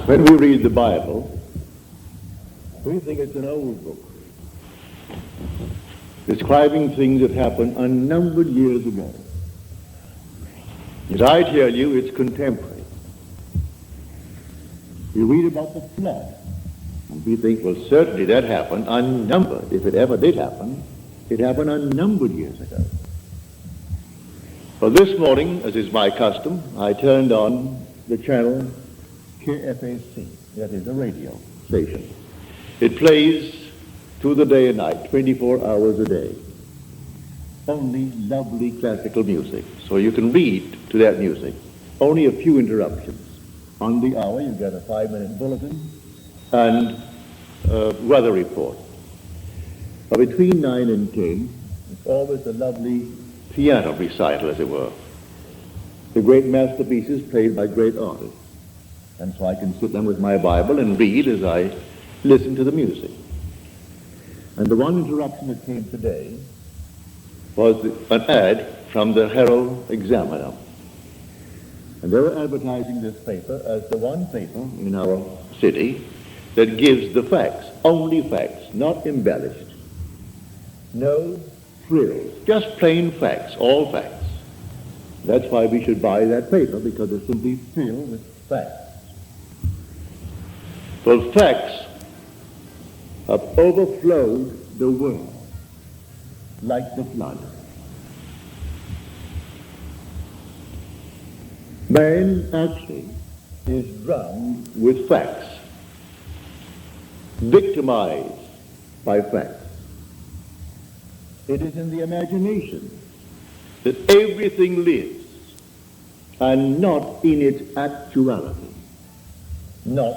When we read the Bible, we think it's an old book, describing things that happened unnumbered years ago. As I tell you, it's contemporary. We read about the flood, and we think, well, certainly that happened unnumbered. If it ever did happen, it happened unnumbered years ago. Well, this morning, as is my custom, I turned on the channel KFAC, that is a radio station. It plays through the day and night, 24 hours a day. Only lovely classical music, so you can read to that music. Only a few interruptions. On the hour, you get a 5-minute bulletin and a weather report. But between 9 and 10, it's always a lovely piano recital, as it were. The great masterpieces played by great artists. And so I can sit down with my Bible and read as I listen to the music. And the one interruption that came today was an ad from the Herald Examiner. And they were advertising this paper as the one paper in our city that gives the facts, only facts, not embellished. No frills, just plain facts, all facts. That's why we should buy that paper, because it's simply filled with facts. Well, facts have overflowed the world like the flood. Man actually is drowned with facts, victimized by facts. It is in the imagination that everything lives, and not in its actuality, not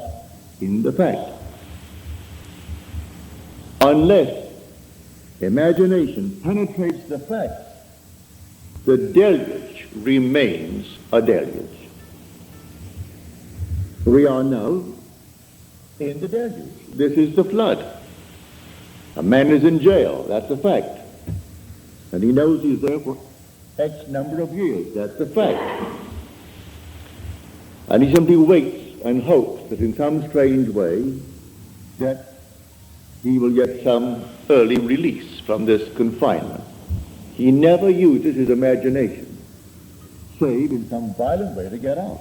in the fact. Unless imagination penetrates the facts, the deluge remains a deluge. We are now in the deluge. This is the flood. A man is in jail, that's a fact. And he knows he's there for X number of years, that's a fact. And he simply waits and hopes that in some strange way that he will get some early release from this confinement. He never uses his imagination, save in some violent way to get out,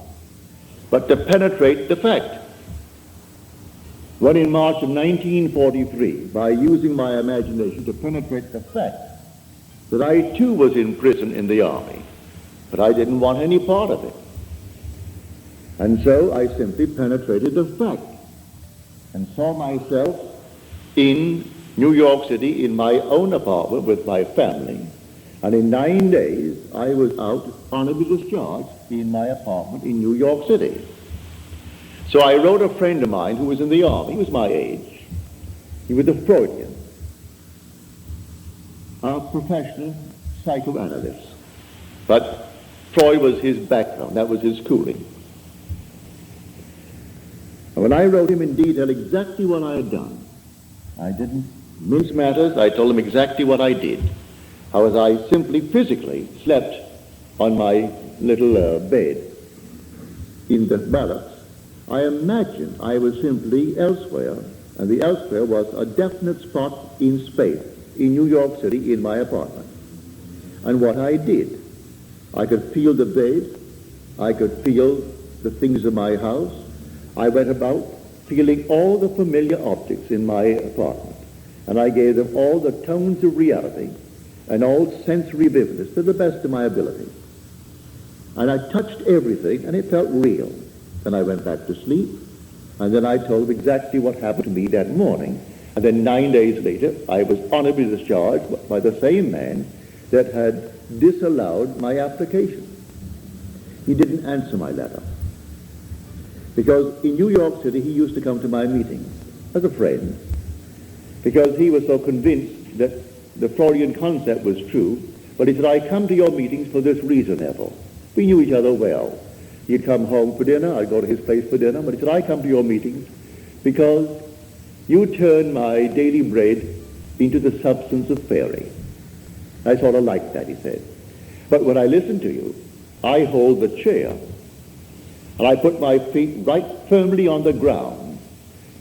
but to penetrate the fact. When in March of 1943, by using my imagination to penetrate the fact that I too was in prison in the army, but I didn't want any part of it. And so I simply penetrated the fact and saw myself in New York City in my own apartment with my family. And in 9 days, I was out honorably discharged in my apartment in New York City. So I wrote a friend of mine who was in the army. He was my age. He was a Freudian, a professional psychoanalyst. But Freud was his background. That was his schooling. And when I wrote him in detail exactly what I had done, I didn't mince matters. I told him exactly what I did. How as I simply physically slept on my little bed in the barracks, I imagined I was simply elsewhere, and the elsewhere was a definite spot in space, in New York City, in my apartment. And what I did, I could feel the bed, I could feel the things of my house. I went about feeling all the familiar objects in my apartment, and I gave them all the tones of reality and all sensory vividness to the best of my ability. And I touched everything, and it felt real. Then I went back to sleep, and then I told them exactly what happened to me that morning. And then 9 days later, I was honorably discharged by the same man that had disallowed my application. He didn't answer my letter. Because in New York City, he used to come to my meetings as a friend, because he was so convinced that the Freudian concept was true. But he said, I come to your meetings for this reason, Neville. We knew each other well. He'd come home for dinner, I'd go to his place for dinner, but he said, I come to your meetings because you turn my daily bread into the substance of fairy. I sort of like that, he said. But when I listen to you, I hold the chair And I put my feet right firmly on the ground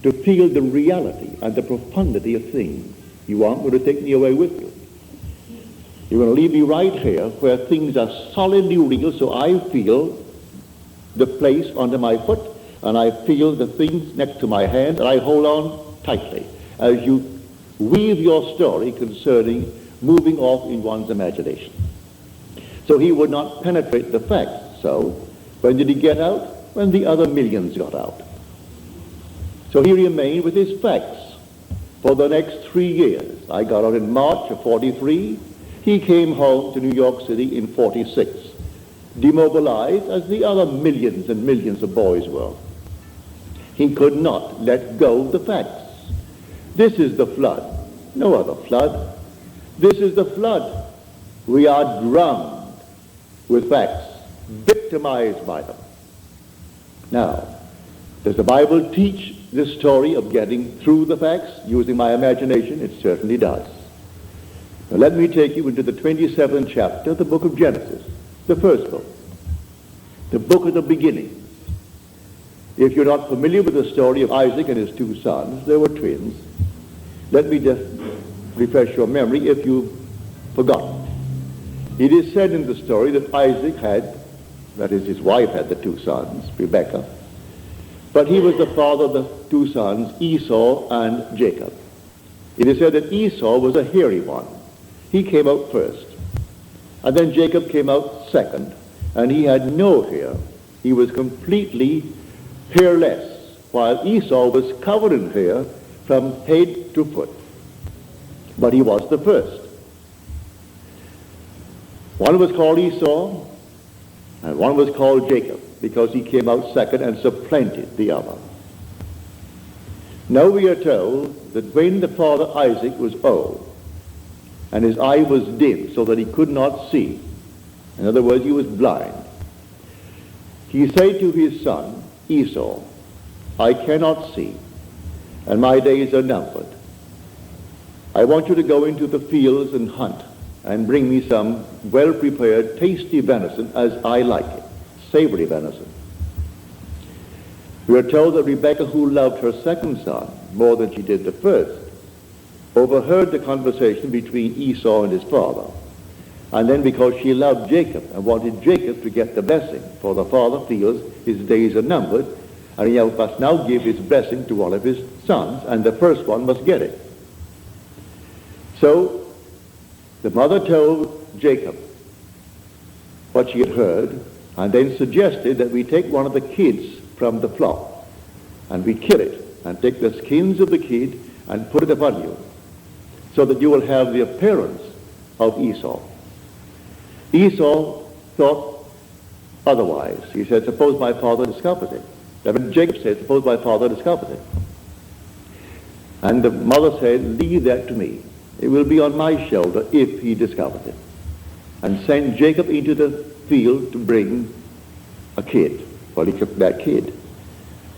to feel the reality and the profundity of things. You aren't going to take me away with you. You're going to leave me right here where things are solidly real, so I feel the place under my foot, and I feel the things next to my hand, and I hold on tightly as you weave your story concerning moving off in one's imagination. So he would not penetrate the facts. So when did he get out? When the other millions got out. So he remained with his facts for the next 3 years. I got out in March of 43. He came home to New York City in 46, demobilized as the other millions and millions of boys were. He could not let go of the facts. This is the flood, no other flood. This is the flood. We are drowned with facts, victimized by them. Now, does the Bible teach this story of getting through the facts using my imagination? It certainly does. Now, let me take you into the 27th chapter of the book of Genesis, the first book, the book of the beginning. If you're not familiar with the story of Isaac and his two sons, they were twins. Let me just refresh your memory if you've forgotten. It is said in the story that Isaac had, that is, his wife had the two sons, Rebekah, but he was the father of the two sons, Esau and Jacob. It is said that Esau was a hairy one. He came out first. And then Jacob came out second, and he had no hair. He was completely hairless, while Esau was covered in hair from head to foot. But he was the first. One was called Esau, and one was called Jacob, because he came out second and supplanted the other. Now we are told that when the father Isaac was old, and his eye was dim so that he could not see, in other words, he was blind, he said to his son Esau, I cannot see, and my days are numbered. I want you to go into the fields and hunt, and bring me some well-prepared, tasty venison as I like it, savory venison. We are told that Rebekah, who loved her second son more than she did the first, overheard the conversation between Esau and his father. And then because she loved Jacob and wanted Jacob to get the blessing, for the father feels his days are numbered, and he must now give his blessing to one of his sons, and the first one must get it. So the mother told Jacob what she had heard, and then suggested that we take one of the kids from the flock, and we kill it, and take the skins of the kid and put it upon you, so that you will have the appearance of Esau. Esau thought otherwise. He said, suppose my father discovers it. Then Jacob said, suppose my father discovers it. And the mother said, leave that to me. It will be on my shoulder if he discovers it. And sent Jacob into the field to bring a kid. Well, he took that kid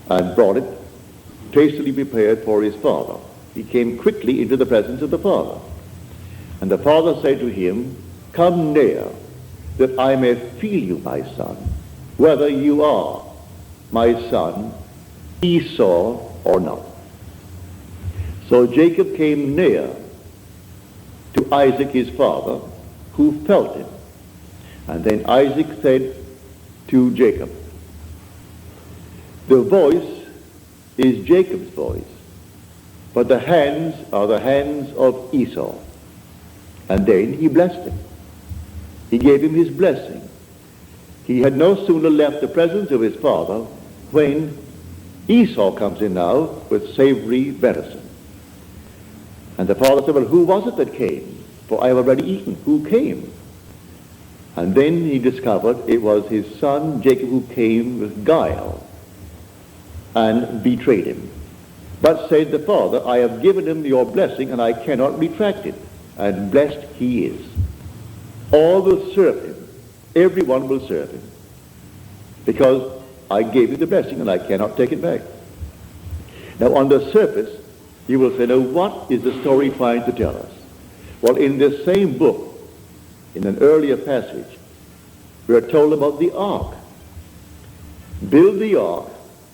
and brought it tastily prepared for his father. He came quickly into the presence of the father. And the father said to him, come near, that I may feel you, my son, whether you are my son Esau or not. So Jacob came near to Isaac his father, who felt him. And then Isaac said to Jacob, the voice is Jacob's voice, but the hands are the hands of Esau. And then he blessed him. He gave him his blessing. He had no sooner left the presence of his father when Esau comes in now with savory venison. And the father said, well, who was it that came? For I have already eaten. Who came? And then he discovered it was his son Jacob who came with guile and betrayed him. But said the father, I have given him your blessing and I cannot retract it. And blessed he is. All will serve him. Everyone will serve him. Because I gave you the blessing and I cannot take it back. Now on the surface, you will say, now what is the story trying to tell us? Well, in this same book, in an earlier passage, we are told about the ark. build the ark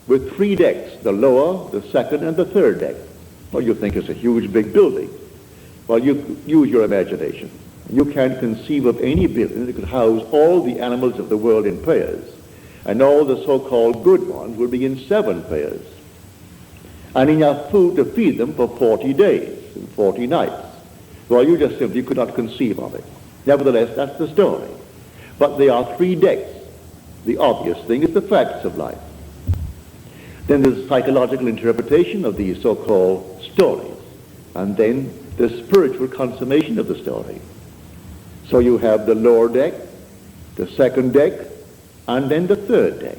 with 3 decks, the lower, the second, and the third deck. Well, you think it's a huge, big building. Well, you use your imagination. You can't conceive of any building that could house all the animals of the world in pairs, and all the so-called good ones will be in 7 pairs, and enough food to feed them for 40 days and 40 nights. Well, you just simply could not conceive of it. Nevertheless, that's the story. But there are 3 decks. The obvious thing is the facts of life. Then there's a psychological interpretation of these so-called stories, and then the spiritual consummation of the story. So you have the lower deck, the second deck, and then the third deck.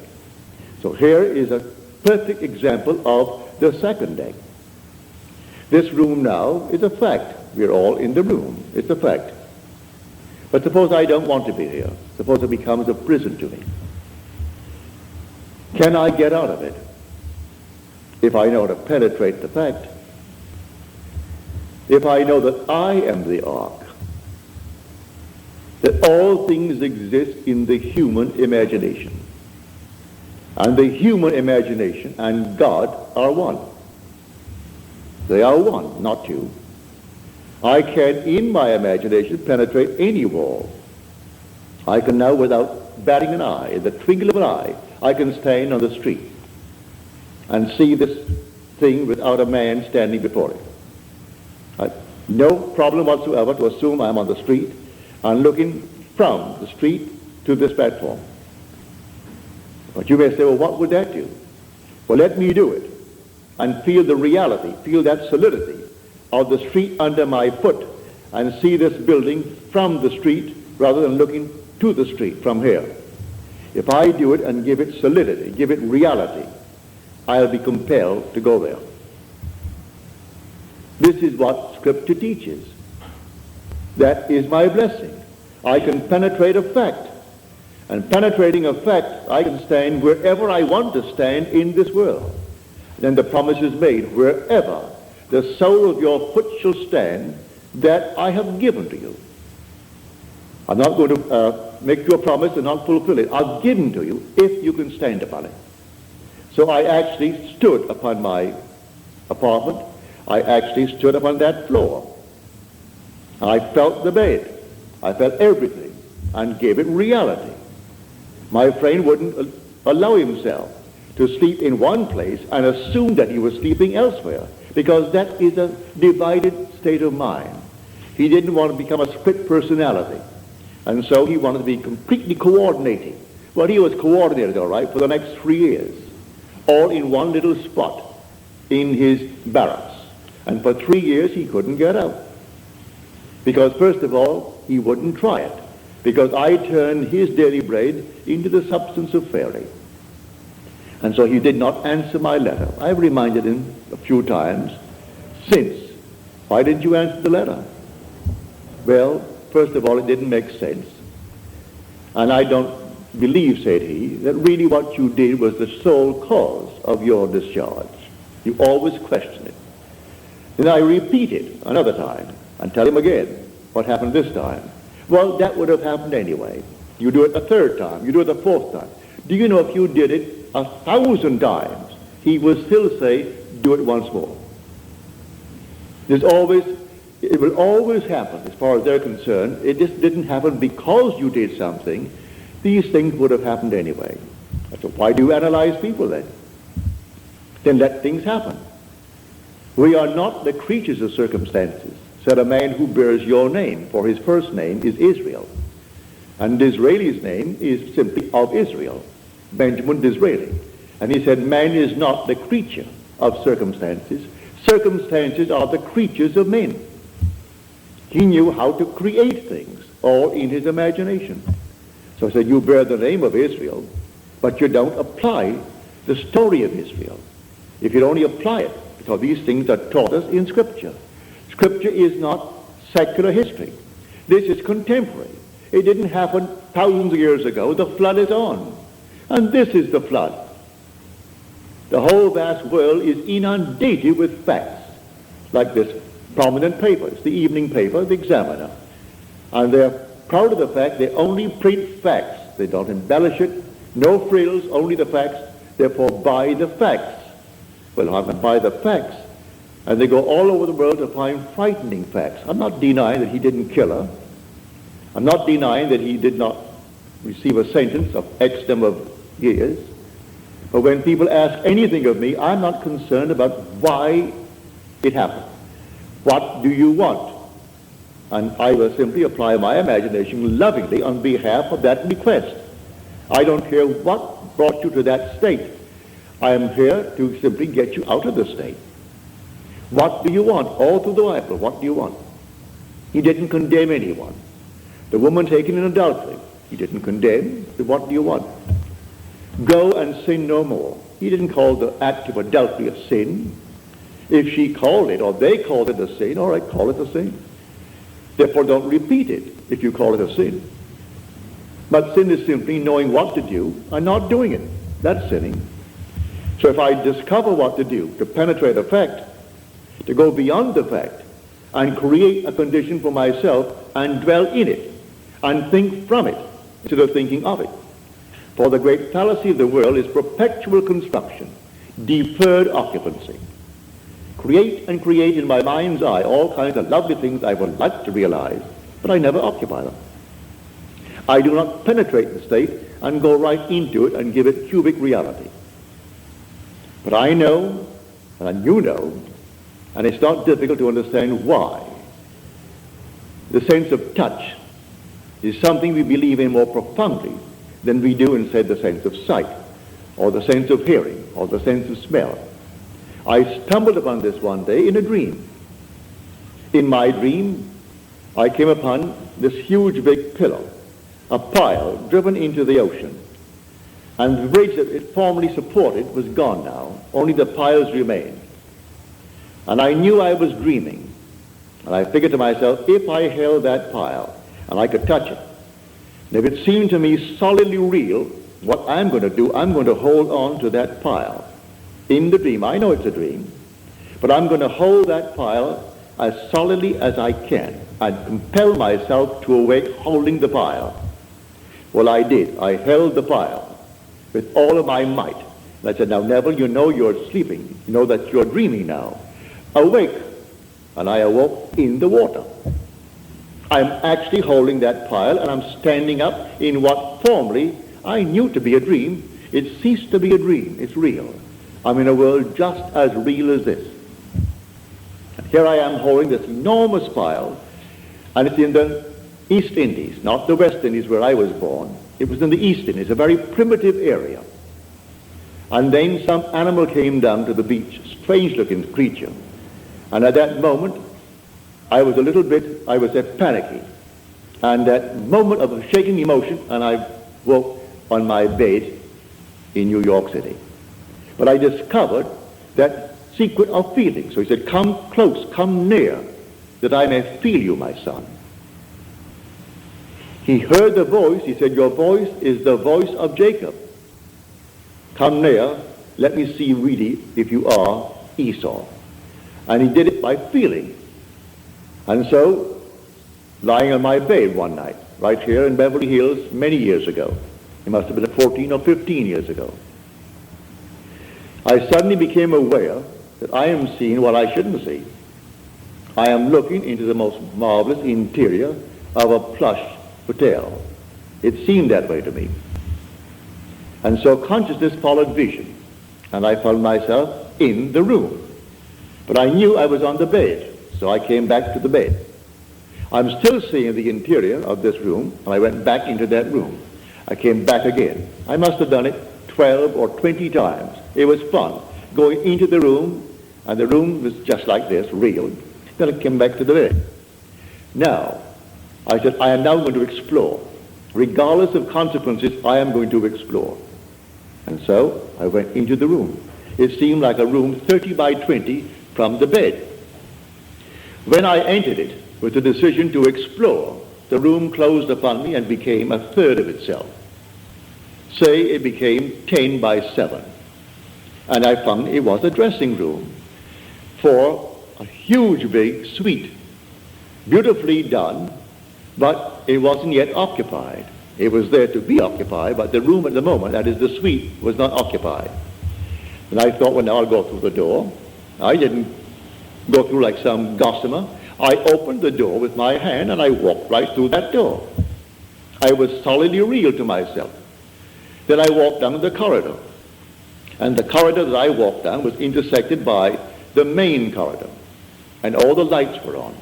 So here is a perfect example of the second deck. This room now is a fact. We're all in the room. It's a fact. But suppose I don't want to be here. Suppose it becomes a prison to me. Can I get out of it if I know how to penetrate the fact? If I know that I am the ark, that all things exist in the human imagination, and the human imagination and God are one. They are one, not two. I can, in my imagination, penetrate any wall. I can now, without batting an eye, in the twinkle of an eye, I can stand on the street and see this thing without a man standing before it. No problem whatsoever to assume I'm on the street and looking from the street to this platform. But you may say, well, what would that do? Well, let me do it and feel the reality, feel that solidity of the street under my foot, and see this building from the street rather than looking to the street from here. If I do it and give it solidity, give it reality, I'll be compelled to go there. This is what Scripture teaches. That is my blessing. I can penetrate a fact. And penetrating a fact, I can stand wherever I want to stand in this world. Then the promise is made, wherever the sole of your foot shall stand, that I have given to you. I'm not going to make you a promise and not fulfill it. I've given to you if you can stand upon it. So I actually stood upon my apartment. I actually stood upon that floor. I felt the bed. I felt everything and gave it reality. My friend wouldn't allow himself to sleep in one place and assume that he was sleeping elsewhere, because that is a divided state of mind. He didn't want to become a split personality, and so he wanted to be completely coordinating. Well, he was coordinated, all right, for the next 3 years, all in one little spot in his barracks. And for 3 years he couldn't get out. Because first of all, he wouldn't try it. Because I turned his daily bread into the substance of fairy. And so he did not answer my letter. I've reminded him a few times since. Why didn't you answer the letter? Well, first of all, it didn't make sense. And I don't believe, said he, that really what you did was the sole cause of your discharge. You always question it. Then I repeat it another time and tell him again what happened this time. Well, that would have happened anyway. You do it a third time. You do it a fourth time. Do you know if you did it 1,000 times, he would still say, do it once more. It will always happen as far as they're concerned. It just didn't happen because you did something. These things would have happened anyway. So why do you analyze people then? Then let things happen. We are not the creatures of circumstances, said a man who bears your name, for his first name is Israel. And Disraeli's name is simply of Israel, Benjamin Disraeli. And he said, man is not the creature of circumstances. Circumstances are the creatures of men. He knew how to create things, all in his imagination. So he said, you bear the name of Israel, but you don't apply the story of Israel. If you only apply it, because these things are taught us in Scripture. Scripture is not secular history. This is contemporary. It didn't happen thousands of years ago. The flood is on. And this is the flood. The whole vast world is inundated with facts, like this prominent papers, the evening paper, the Examiner. And they're proud of the fact they only print facts. They don't embellish it. No frills, only the facts. Therefore, buy the facts. Well, I'm going to buy the facts. And they go all over the world to find frightening facts. I'm not denying that he didn't kill her. I'm not denying that he did not receive a sentence of X number of years. But when people ask anything of me, I'm not concerned about why it happened. What do you want? And I will simply apply my imagination lovingly on behalf of that request. I don't care what brought you to that state. I am here to simply get you out of the state. What do you want? All through the Bible, what do you want? He didn't condemn anyone. The woman taken in adultery, he didn't condemn. So what do you want? Go and sin no more. He didn't call the act of adultery a sin. If she called it, or they called it a sin, all right, call it a sin. Therefore, don't repeat it if you call it a sin. But sin is simply knowing what to do and not doing it. That's sinning. So if I discover what to do, to penetrate a fact, to go beyond the fact, and create a condition for myself and dwell in it, and think from it, instead of thinking of it. For the great fallacy of the world is perpetual construction, deferred occupancy. Create and create in my mind's eye all kinds of lovely things I would like to realize, but I never occupy them. I do not penetrate the state and go right into it and give it cubic reality. But I know, and you know, and it's not difficult to understand why. The sense of touch is something we believe in more profoundly than we do in, say, the sense of sight, or the sense of hearing, or the sense of smell. I stumbled upon this one day in a dream. In my dream, I came upon this huge big pillar, a pile driven into the ocean. And the bridge that it formerly supported was gone now. Only the piles remained. And I knew I was dreaming. And I figured to myself, if I held that pile and I could touch it, and if it seemed to me solidly real, what I'm going to do, I'm going to hold on to that pile. In the dream, I know it's a dream, but I'm going to hold that pile as solidly as I can and compel myself to awake holding the pile. Well, I did. I held the pile with all of my might. And I said, now, Neville, you know you're sleeping. You know that you're dreaming now. Awake. And I awoke in the water. I'm actually holding that pile, and I'm standing up in what formerly I knew to be a dream. It ceased to be a dream. It's real. I'm in a world just as real as this. And here I am holding this enormous pile, and it's in the East Indies, not the West Indies where I was born. It was in the East Indies, a very primitive area. And then some animal came down to the beach, a strange-looking creature. And at that moment, I was panicky. And that moment of shaking emotion, and I woke on my bed in New York City. But I discovered that secret of feeling. So he said, come close, come near, that I may feel you, my son. He heard the voice. He said, your voice is the voice of Jacob. Come near, let me see really if you are Esau. And he did it by feeling. And so, lying on my bed one night, right here in Beverly Hills many years ago, it must have been 14 or 15 years ago, I suddenly became aware that I am seeing what I shouldn't see. I am looking into the most marvelous interior of a plush hotel. It seemed that way to me. And so consciousness followed vision, and I found myself in the room. But I knew I was on the bed, so I came back to the bed. I'm still seeing the interior of this room, and I went back into that room. I came back again. I must have done it 12 or 20 times. It was fun, going into the room, and the room was just like this, real. Then I came back to the bed. Now, I said, I am now going to explore. Regardless of consequences, I am going to explore. And so I went into the room. It seemed like a room 30 by 20 from the bed. When I entered it with the decision to explore, the room closed upon me and became a third of itself. Say it became 10 by 7. And I found it was a dressing room for a huge big suite, beautifully done, but it wasn't yet occupied. It was there to be occupied, but the room at the moment, that is the suite, was not occupied. And I thought, well, now I'll go through the door. I didn't go through like some gossamer. I opened the door with my hand and I walked right through that door. I was solidly real to myself. Then I walked down the corridor. And the corridor that I walked down was intersected by the main corridor. And all the lights were on.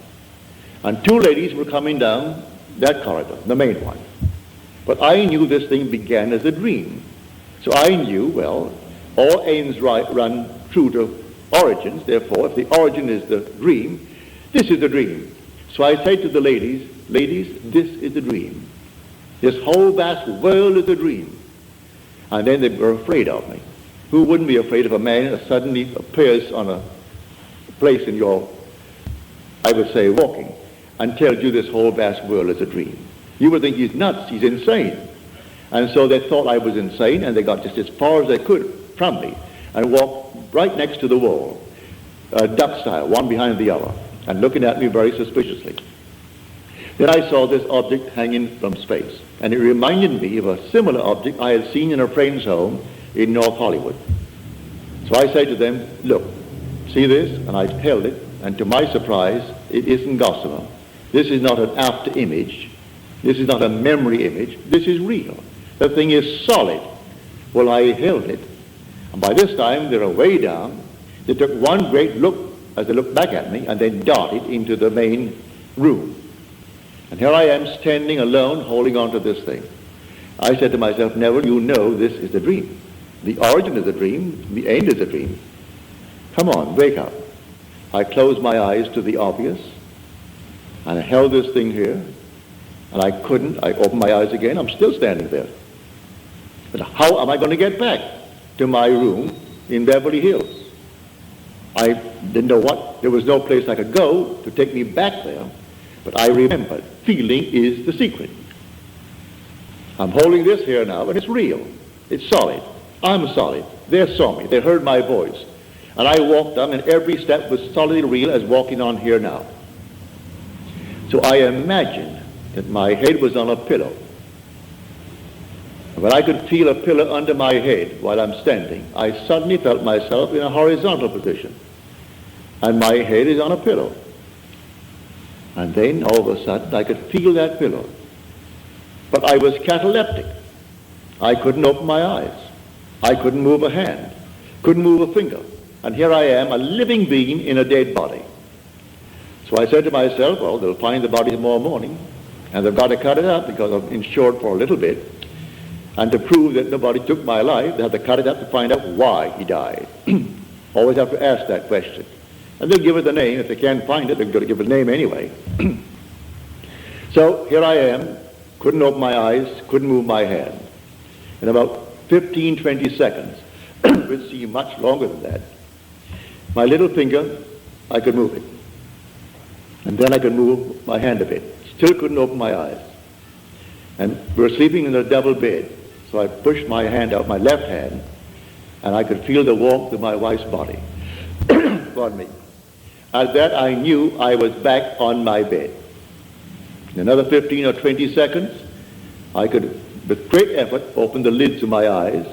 And two ladies were coming down that corridor, the main one. But I knew this thing began as a dream. So I knew, well, all ends run true to origins. Therefore, if the origin is the dream, this is the dream. So I say to the ladies, ladies, this is the dream. This whole vast world is a dream. And then they were afraid of me. Who wouldn't be afraid if a man suddenly appears on a place in your, I would say, walking, and tells you this whole vast world is a dream? You would think he's nuts, he's insane. And so they thought I was insane, and they got just as far as they could from me, and walked right next to the wall, duck style, one behind the other, and looking at me very suspiciously. Then I saw this object hanging from space, and it reminded me of a similar object I had seen in a friend's home in North Hollywood. So I said to them, look, see this? And I held it, and to my surprise, it isn't gossamer. This is not an after image. This is not a memory image. This is real. The thing is solid. Well, I held it, and by this time they were way down. They took one great look as they looked back at me, and then darted into the main room. And here I am standing alone, holding on to this thing. I said to myself, Neville, you know this is a dream. The origin is a dream. The end is a dream. Come on, wake up. I closed my eyes to the obvious, and I held this thing here, and I couldn't. I opened my eyes again. I'm still standing there. But how am I going to get back to my room in Beverly Hills? I didn't know what. There was no place I could go to take me back there. But I remembered, feeling is the secret. I'm holding this here now, and it's real. It's solid. I'm solid. They saw me. They heard my voice. And I walked on, and every step was solidly real as walking on here now. So I imagined that my head was on a pillow. When I could feel a pillow under my head while I'm standing, I suddenly felt myself in a horizontal position. And my head is on a pillow. And then, all of a sudden, I could feel that pillow. But I was cataleptic. I couldn't open my eyes. I couldn't move a hand. Couldn't move a finger. And here I am, a living being in a dead body. So I said to myself, well, they'll find the body tomorrow morning, and they've got to cut it up because I'm insured for a little bit. And to prove that nobody took my life, they have to cut it up to find out why he died. Always have to ask that question. And they'll give it the name. If they can't find it, they're going to give it a name anyway. So here I am, couldn't open my eyes, couldn't move my hand. In about 15, 20 seconds, it would seem much longer than that, my little finger, I could move it. And then I could move my hand a bit. Still couldn't open my eyes. And we were sleeping in a double bed. So I pushed my hand out, my left hand, and I could feel the warmth of my wife's body. Pardon me. At that, I knew I was back on my bed. In another 15 or 20 seconds, I could, with great effort, open the lids of my eyes,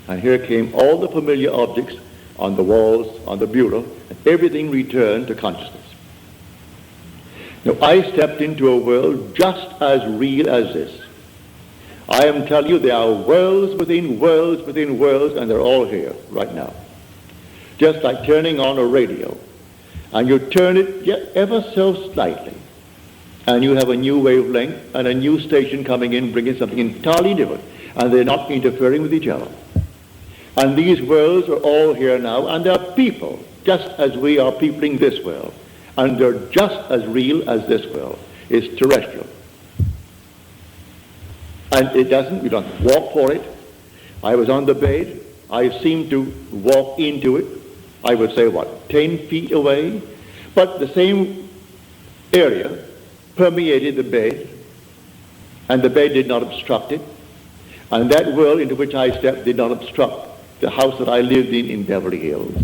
and here came all the familiar objects on the walls, on the bureau, and everything returned to consciousness. Now, I stepped into a world just as real as this. I am telling you, there are worlds within worlds within worlds, and they're all here right now. Just like turning on a radio, and you turn it ever so slightly, and you have a new wavelength and a new station coming in, bringing something entirely different, and they're not interfering with each other. And these worlds are all here now, and there are people, just as we are peopling this world, and they're just as real as this world. It's terrestrial. And it doesn't, we don't walk for it. I was on the bed. I seemed to walk into it. I would say, 10 feet away? But the same area permeated the bed, and the bed did not obstruct it. And that world into which I stepped did not obstruct the house that I lived in Beverly Hills.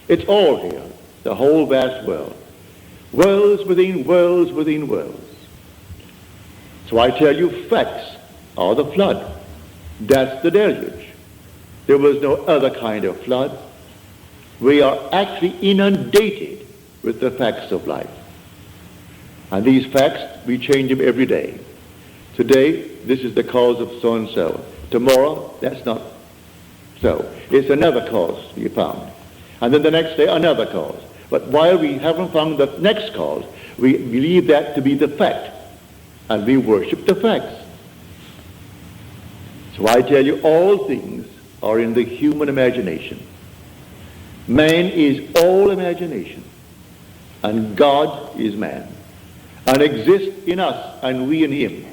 It's all here, the whole vast world. Worlds within worlds within worlds. So I tell you facts or the flood. That's the deluge. There was no other kind of flood. We are actually inundated with the facts of life. And these facts, we change them every day. Today, this is the cause of so-and-so. Tomorrow, that's not so. It's another cause we found. And then the next day, another cause. But while we haven't found the next cause, we believe that to be the fact. And we worship the facts. So I tell you, all things are in the human imagination. Man is all imagination. And God is man. And exists in us, and we in him.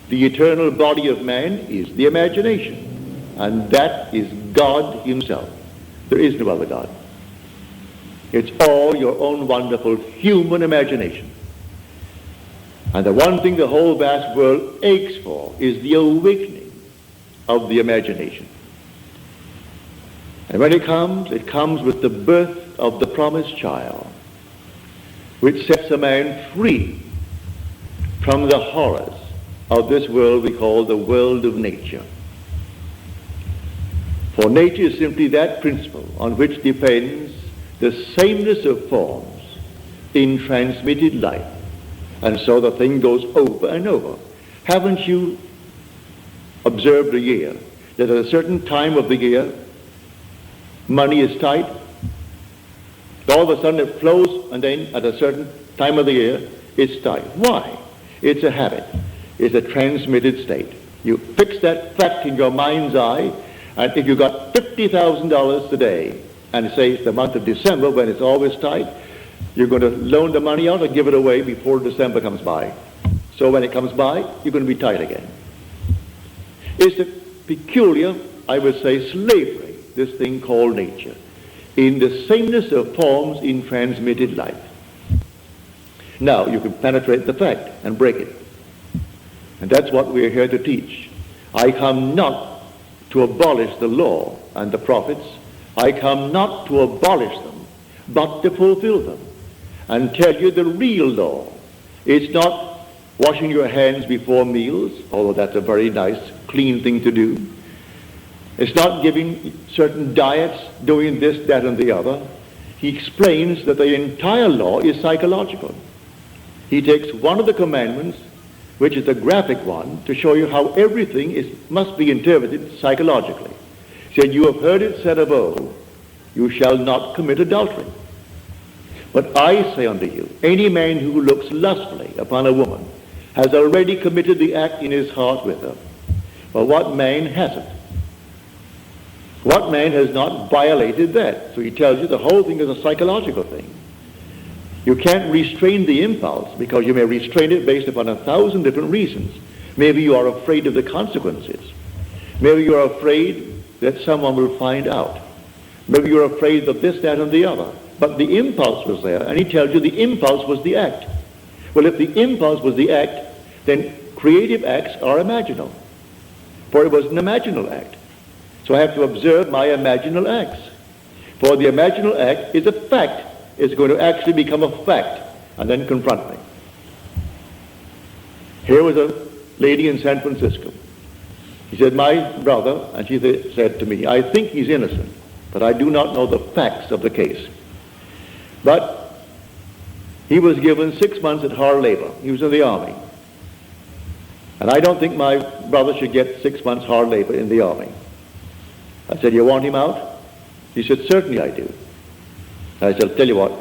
The eternal body of man is the imagination. And that is God himself. There is no other God. It's all your own wonderful human imagination. And the one thing the whole vast world aches for is the awakening of the imagination. And when it comes with the birth of the promised child, which sets a man free from the horrors of this world we call the world of nature. For nature is simply that principle on which depends the sameness of forms in transmitted life. And so the thing goes over and over. Haven't you observed a year that at a certain time of the year money is tight? All of a sudden it flows, and then at a certain time of the year it's tight. Why? It's a habit. It's a transmitted state. You fix that fact in your mind's eye, and if you got $50,000 today, and say it's the month of December when it's always tight, you're going to loan the money out or give it away before December comes by. So when it comes by, you're going to be tight again. It's a peculiar, I would say, slavery, this thing called nature, in the sameness of forms in transmitted life. Now, you can penetrate the fact and break it. And that's what we're here to teach. I come not to abolish the law and the prophets. I come not to abolish them, but to fulfill them and tell you the real law. It's not washing your hands before meals, although that's a very nice, clean thing to do. It's not giving certain diets, doing this, that, and the other. He explains that the entire law is psychological. He takes one of the commandments, which is the graphic one, to show you how everything must be interpreted psychologically. He said, you have heard it said of old, you shall not commit adultery. But I say unto you, any man who looks lustfully upon a woman has already committed the act in his heart with her. But what man hasn't? What man has not violated that? So he tells you the whole thing is a psychological thing. You can't restrain the impulse because you may restrain it based upon 1,000 different reasons. Maybe you are afraid of the consequences. Maybe you are afraid that someone will find out. Maybe you're afraid of this, that, and the other. But the impulse was there, and he tells you the impulse was the act. Well, if the impulse was the act, then creative acts are imaginal. For it was an imaginal act. So I have to observe my imaginal acts. For the imaginal act is a fact. It's going to actually become a fact and then confront me. Here was a lady in San Francisco. He said, my brother, and she said to me, I think he's innocent, but I do not know the facts of the case. But he was given 6 months at hard labor. He was in the army. And I don't think my brother should get 6 months hard labor in the army. I said, you want him out? He said, certainly I do. I said, I'll tell you what,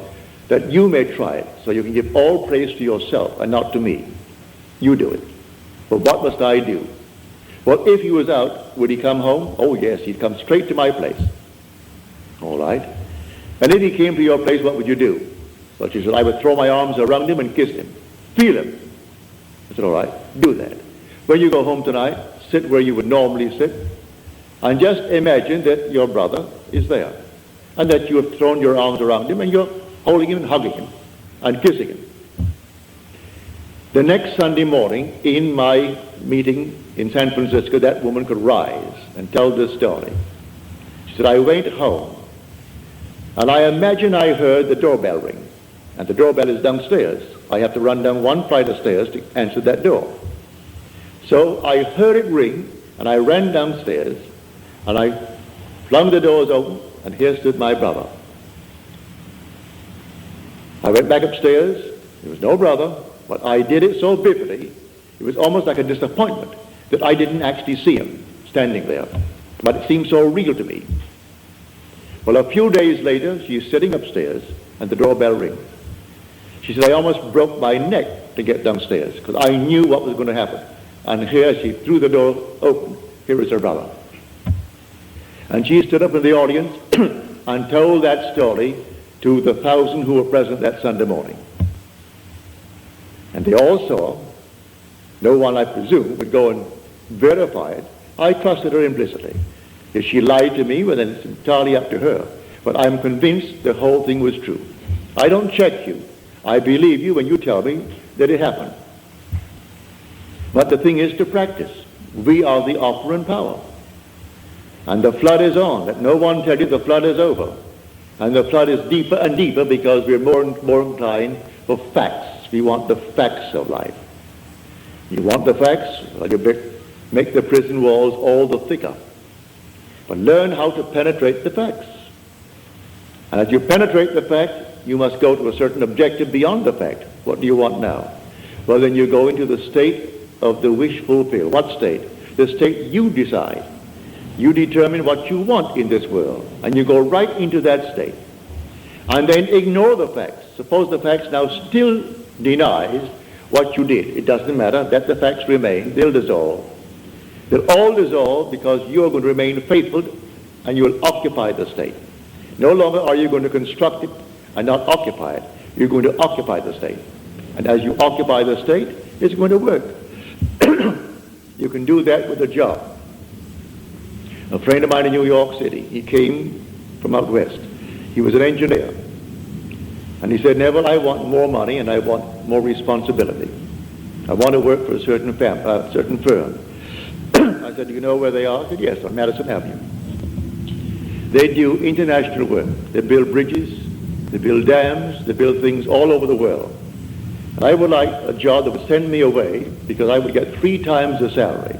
that you may try it, so you can give all praise to yourself and not to me. You do it. But what must I do? Well, if he was out, would he come home? Oh, yes, he'd come straight to my place. All right. And if he came to your place, what would you do? Well, she said, I would throw my arms around him and kiss him. Feel him. I said, all right, do that. When you go home tonight, sit where you would normally sit, and just imagine that your brother is there, and that you have thrown your arms around him, and you're holding him and hugging him, and kissing him. The next Sunday morning, in my meeting in San Francisco, that woman could rise and tell this story. She said, I went home, and I imagine I heard the doorbell ring, and the doorbell is downstairs. I have to run down one flight of stairs to answer that door. So I heard it ring, and I ran downstairs, and I flung the doors open, and here stood my brother. I went back upstairs. There was no brother, but I did it so vividly, it was almost like a disappointment that I didn't actually see him standing there. But it seemed so real to me. Well, a few days later, she's sitting upstairs, and the doorbell rings. She said, I almost broke my neck to get downstairs, because I knew what was going to happen. And here she threw the door open. Here is her brother. And she stood up in the audience and told that story to the 1,000 who were present that Sunday morning. And they all saw. No one, I presume, would go and verify it. I trusted her implicitly. If she lied to me, well, then it's entirely up to her. But I'm convinced the whole thing was true. I don't check you. I believe you when you tell me that it happened. But the thing is to practice. We are the operant power. And the flood is on. Let no one tell you the flood is over. And the flood is deeper and deeper because we're more and more inclined for facts. We want the facts of life. You want the facts? Well, you make the prison walls all the thicker. But learn how to penetrate the facts. And as you penetrate the fact, you must go to a certain objective beyond the fact. What do you want now? Well, then you go into the state of the wish fulfilled. What state? The state you decide. You determine what you want in this world, and you go right into that state. And then ignore the facts. Suppose the facts now still denies what you did. It doesn't matter. Let the facts remain. They'll dissolve. They'll all dissolve because you're going to remain faithful, and you'll occupy the state. No longer are you going to construct it and not occupy it. You're going to occupy the state. And as you occupy the state, it's going to work. You can do that with a job. A friend of mine in New York City, he came from out west. He was an engineer. And he said, Neville, I want more money and I want more responsibility. I want to work for a certain firm. I said, do you know where they are? He said, yes, on Madison Avenue. They do international work. They build bridges, they build dams, they build things all over the world. And I would like a job that would send me away because I would get 3 times the salary.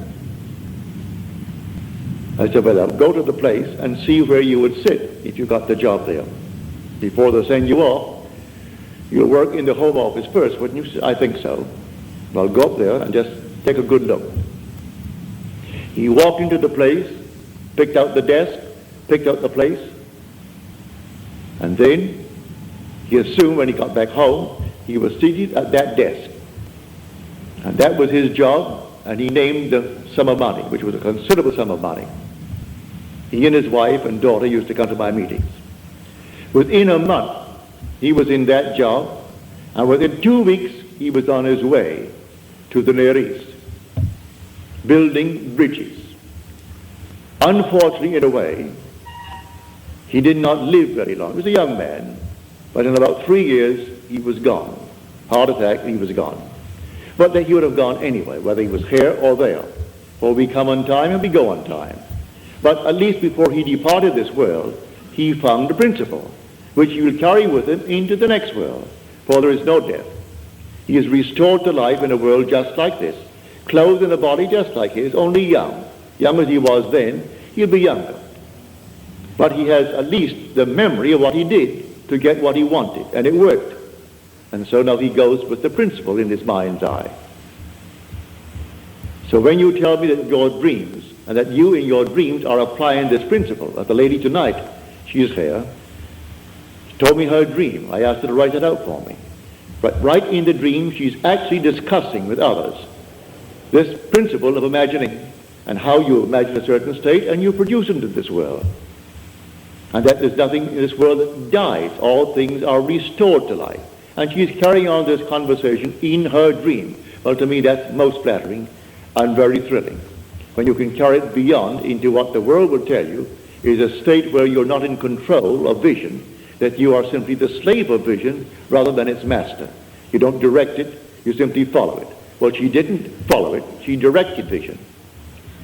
I said, well, I'll go to the place and see where you would sit if you got the job there. Before they send you off, you'll work in the Home Office first, wouldn't you? I think so. Well, go up there and just take a good look. He walked into the place, picked out the desk, picked out the place, and then he assumed when he got back home, he was seated at that desk. And that was his job, and he named the sum of money, which was a considerable sum of money. He and his wife and daughter used to come to my meetings. Within a month, he was in that job, and within 2 weeks, he was on his way to the Near East, building bridges. Unfortunately, in a way, he did not live very long. He was a young man, but in about 3 years, he was gone. Heart attack, he was gone. But then he would have gone anyway, whether he was here or there. For we come on time and we go on time. But at least before he departed this world, he found the principle, which he will carry with him into the next world. For there is no death. He is restored to life in a world just like this, clothed in a body just like his, only young. Young as he was then, he'll be younger. But he has at least the memory of what he did to get what he wanted, and it worked. And so now he goes with the principle in his mind's eye. So when you tell me that your dreams, and that you in your dreams are applying this principle, like the lady tonight, she is here, she told me her dream. I asked her to write it out for me. But right in the dream, she's actually discussing with others this principle of imagining and how you imagine a certain state and you produce into this world. And that there's nothing in this world that dies. All things are restored to life. And she's carrying on this conversation in her dream. Well, to me, that's most flattering and very thrilling. When you can carry it beyond into what the world would tell you is a state where you're not in control of vision, that you are simply the slave of vision rather than its master. You don't direct it, you simply follow it. Well, she didn't follow it, she directed vision.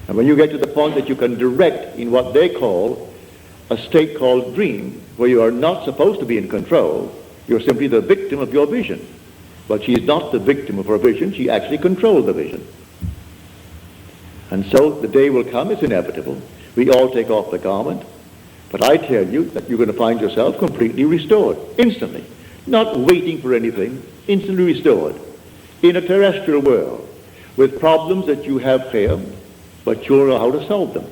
And when you get to the point that you can direct in what they call a state called dream, where you are not supposed to be in control, you're simply the victim of your vision. But she is not the victim of her vision, she actually controlled the vision. And so the day will come, it's inevitable. We all take off the garment. But I tell you that you're going to find yourself completely restored, instantly. Not waiting for anything, instantly restored. In a terrestrial world, with problems that you have here, but you'll know how to solve them.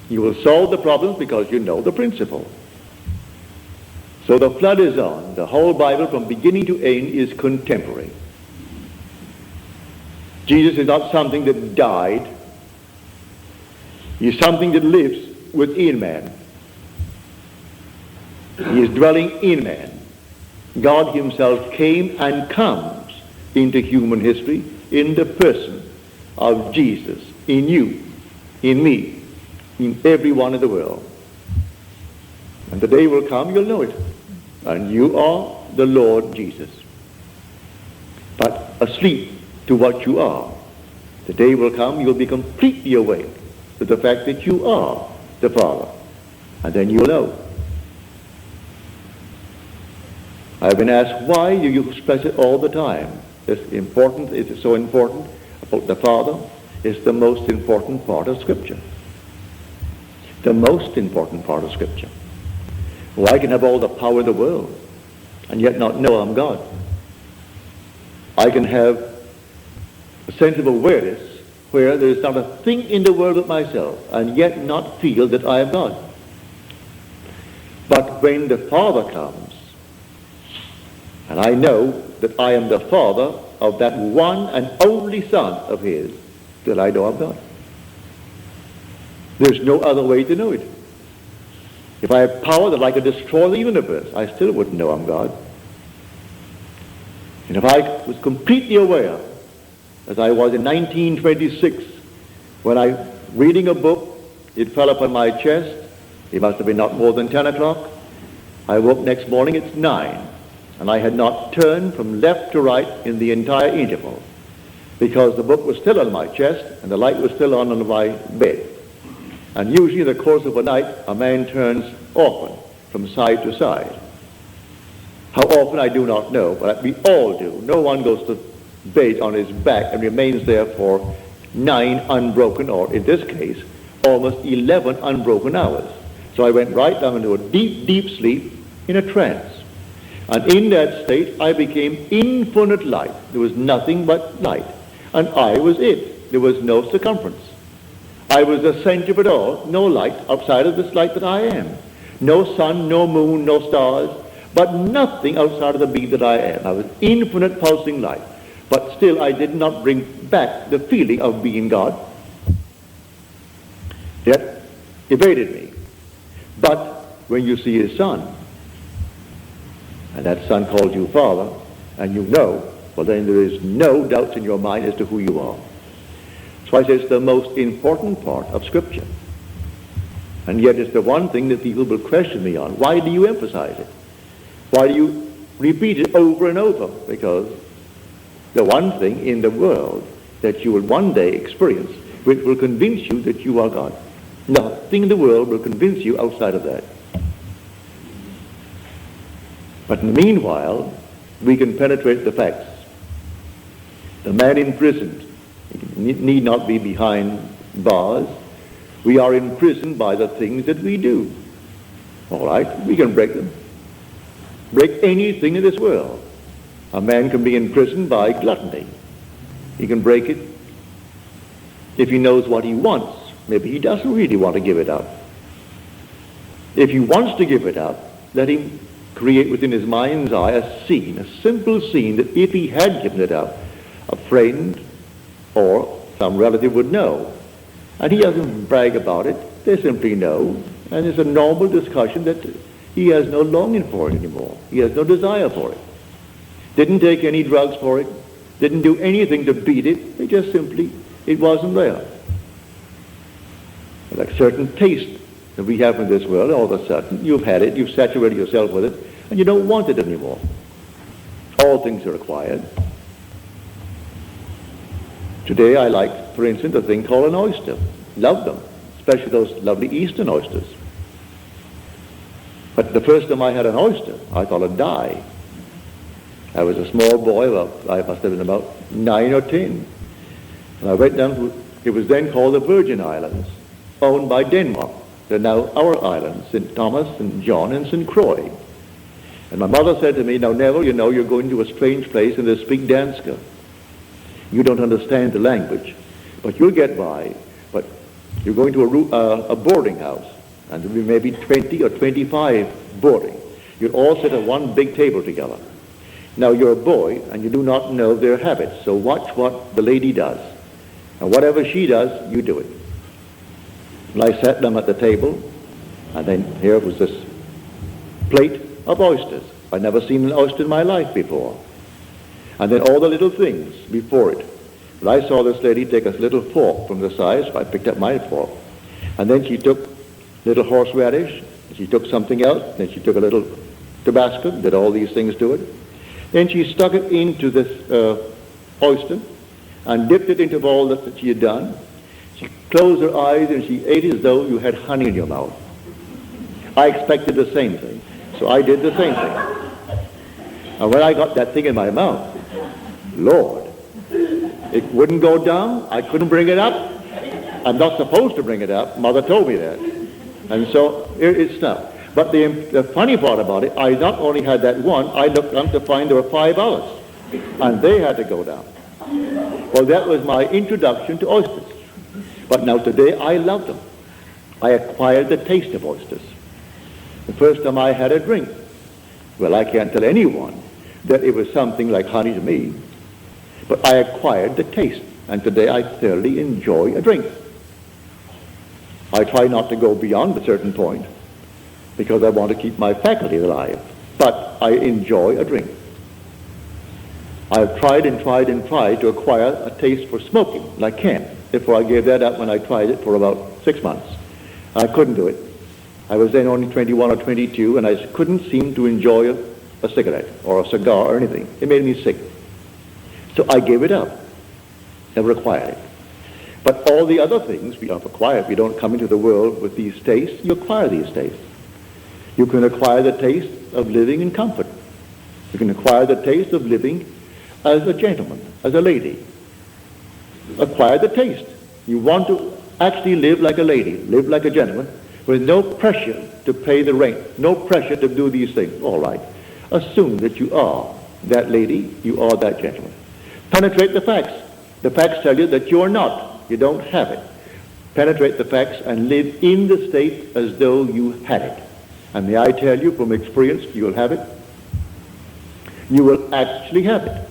You will solve the problems because you know the principle. So the flood is on. The whole Bible from beginning to end is contemporary. Jesus is not something that died. He is something that lives within man. He is dwelling in man. God himself came and comes into human history in the person of Jesus, in you, in me, in everyone in the world. And the day will come, you'll know it. And you are the Lord Jesus. But asleep to what you are. The day will come, you'll be completely awake to the fact that you are the Father. And then you'll know. I've been asked, why do you express it all the time? It's important, it's so important about the Father. It's the most important part of Scripture. The most important part of Scripture. Well, I can have all the power in the world and yet not know I'm God. I can have a sense of awareness where there is not a thing in the world but myself and yet not feel that I am God. But when the Father comes, and I know that I am the Father of that one and only Son of his, that I know I'm God. There's no other way to know it. If I had power that I could destroy the universe, I still wouldn't know I'm God. And if I was completely aware, as I was in 1926, when I, reading a book, it fell upon my chest. It must have been not more than 10 o'clock. I woke next morning, it's 9. And I had not turned from left to right in the entire interval, because the book was still on my chest and the light was still on my bed. And usually in the course of a night, a man turns often from side to side. How often I do not know, but we all do. No one goes to bed on his back and remains there for 9 unbroken, or in this case, almost 11 unbroken hours. So I went right down into a deep, deep sleep in a trance. And in that state, I became infinite light. There was nothing but light. And I was it. There was no circumference. I was the center of it all. No light outside of this light that I am. No sun, no moon, no stars, but nothing outside of the being that I am. I was infinite pulsing light. But still, I did not bring back the feeling of being God. That evaded me. But when you see his Son, and that Son calls you Father, and you know, well then there is no doubts in your mind as to who you are. So I say it's the most important part of Scripture. And yet it's the one thing that people will question me on. Why do you emphasize it? Why do you repeat it over and over? Because the one thing in the world that you will one day experience which will convince you that you are God. Nothing in the world will convince you outside of that. But in the meanwhile, we can penetrate the facts. The man imprisoned need not be behind bars. We are imprisoned by the things that we do. All right, we can break them. Break anything in this world. A man can be imprisoned by gluttony. He can break it if he knows what he wants. Maybe he doesn't really want to give it up. If he wants to give it up, let him create within his mind's eye a scene, a simple scene that if he had given it up, a friend or some relative would know. And he doesn't brag about it. They simply know. And it's a normal discussion that he has no longing for it anymore. He has no desire for it. Didn't take any drugs for it. Didn't do anything to beat it. It just simply, it wasn't there. Like certain taste that we have in this world, all of a sudden, you've had it, you've saturated yourself with it, and you don't want it anymore. All things are acquired. Today I like, for instance, a thing called an oyster. Love them, especially those lovely Eastern oysters. But the first time I had an oyster, I thought I'd die. I was a small boy, I must have been about 9 or 10. And I went down to It was then called the Virgin Islands, owned by Denmark. They're now our islands, St. Thomas, St. John, and St. Croix. And my mother said to me, now Neville, you know you're going to a strange place and they speak Danska. You don't understand the language, but you'll get by. But you're going to a boarding house, and there'll be maybe 20 or 25 boarding. You'll all sit at one big table together. Now you're a boy, and you do not know their habits, so watch what the lady does. And whatever she does, you do it. And I sat them at the table, and then here was this plate of oysters. I'd never seen an oyster in my life before. And then all the little things before it. But I saw this lady take a little fork from the side, so I picked up my fork. And then she took little horseradish, she took something else, then she took a little Tabasco, did all these things to it. Then she stuck it into this oyster and dipped it into all that she had done. She closed her eyes and she ate as though you had honey in your mouth. I expected the same thing, so I did the same thing. And when I got that thing in my mouth, Lord, it wouldn't go down. I couldn't bring it up. I'm not supposed to bring it up. Mother told me that. And so it stopped. But the funny part about it, I not only had that one, I looked up to find there were 5 others. And they had to go down. Well, that was my introduction to oysters. But now today I love them. I acquired the taste of oysters. The first time I had a drink, well, I can't tell anyone that it was something like honey to me. But I acquired the taste, and today I thoroughly enjoy a drink. I try not to go beyond a certain point because I want to keep my faculty alive, but I enjoy a drink. I've tried and tried and tried to acquire a taste for smoking, and I can't. Therefore, I gave that up when I tried it for about 6 months. I couldn't do it. I was then only 21 or 22, and I couldn't seem to enjoy a cigarette or a cigar or anything. It made me sick. So I gave it up. Never acquired it. But all the other things we have acquired. We don't come into the world with these tastes. You acquire these tastes. You can acquire the taste of living in comfort. You can acquire the taste of living as a gentleman, as a lady. Acquire the taste. You want to actually live like a lady, live like a gentleman, with no pressure to pay the rent, no pressure to do these things. All right. Assume that you are that lady, you are that gentleman. Penetrate the facts. The facts tell you that you are not. You don't have it. Penetrate the facts and live in the state as though you had it. And may I tell you from experience, you will have it. You will actually have it.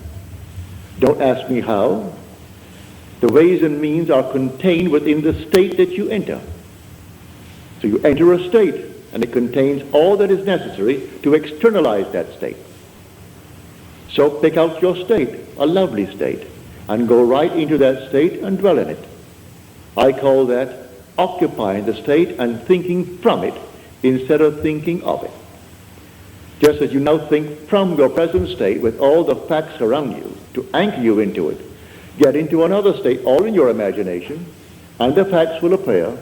Don't ask me how. The ways and means are contained within the state that you enter. So you enter a state, and it contains all that is necessary to externalize that state. So pick out your state, a lovely state, and go right into that state and dwell in it. I call that occupying the state and thinking from it instead of thinking of it. Just as you now think from your present state with all the facts around you to anchor you into it, get into another state, all in your imagination, and the facts will appear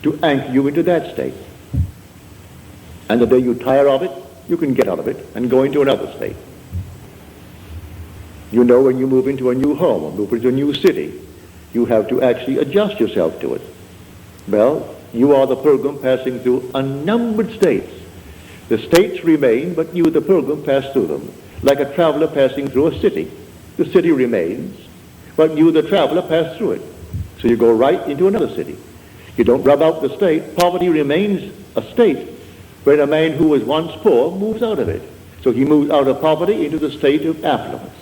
to anchor you into that state. And the day you tire of it, you can get out of it and go into another state. You know, when you move into a new home or move into a new city, you have to actually adjust yourself to it. Well, you are the pilgrim passing through unnumbered states. The states remain, but you, the pilgrim, pass through them. Like a traveler passing through a city. The city remains, but you, the traveler, pass through it. So you go right into another city. You don't rub out the state. Poverty remains a state when a man who was once poor moves out of it. So he moves out of poverty into the state of affluence.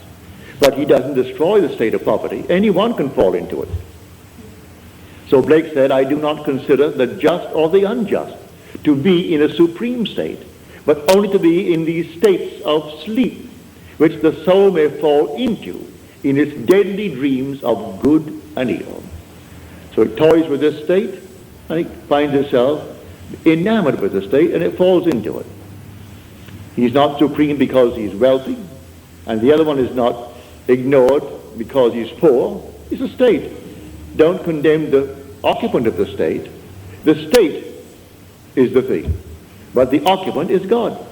But he doesn't destroy the state of poverty. Anyone can fall into it. So Blake said, I do not consider the just or the unjust to be in a supreme state, but only to be in these states of sleep, which the soul may fall into in its deadly dreams of good and evil. So it toys with this state, and it finds itself enamored with the state, and it falls into it. He's not supreme because he's wealthy, and the other one is not ignored because he's poor. It's a state. Don't condemn the occupant of the state. The state is the thing, but the occupant is God.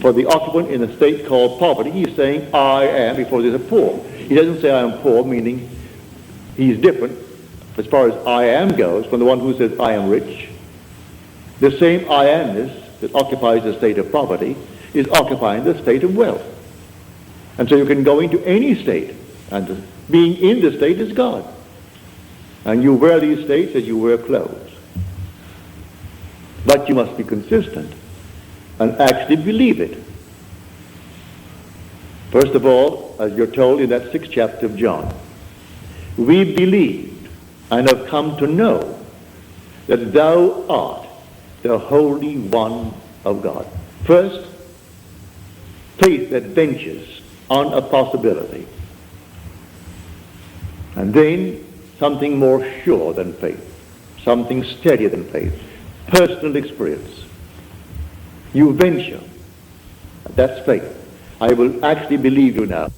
For the occupant in a state called poverty, he's saying, I am, before there's a poor. He doesn't say I am poor, meaning he's different. as far as I am goes, from the one who says I am rich, the same I amness that occupies the state of poverty is occupying the state of wealth. And so you can go into any state, and being in the state is God. And you wear these states as you wear clothes. But you must be consistent and actually believe it. First of all, as you're told in that 6th chapter of John, we believed and have come to know that thou art the Holy One of God. First, faith that ventures on a possibility. And then something more sure than faith, something steadier than faith, personal experience. You venture. That's faith. I will actually believe you now.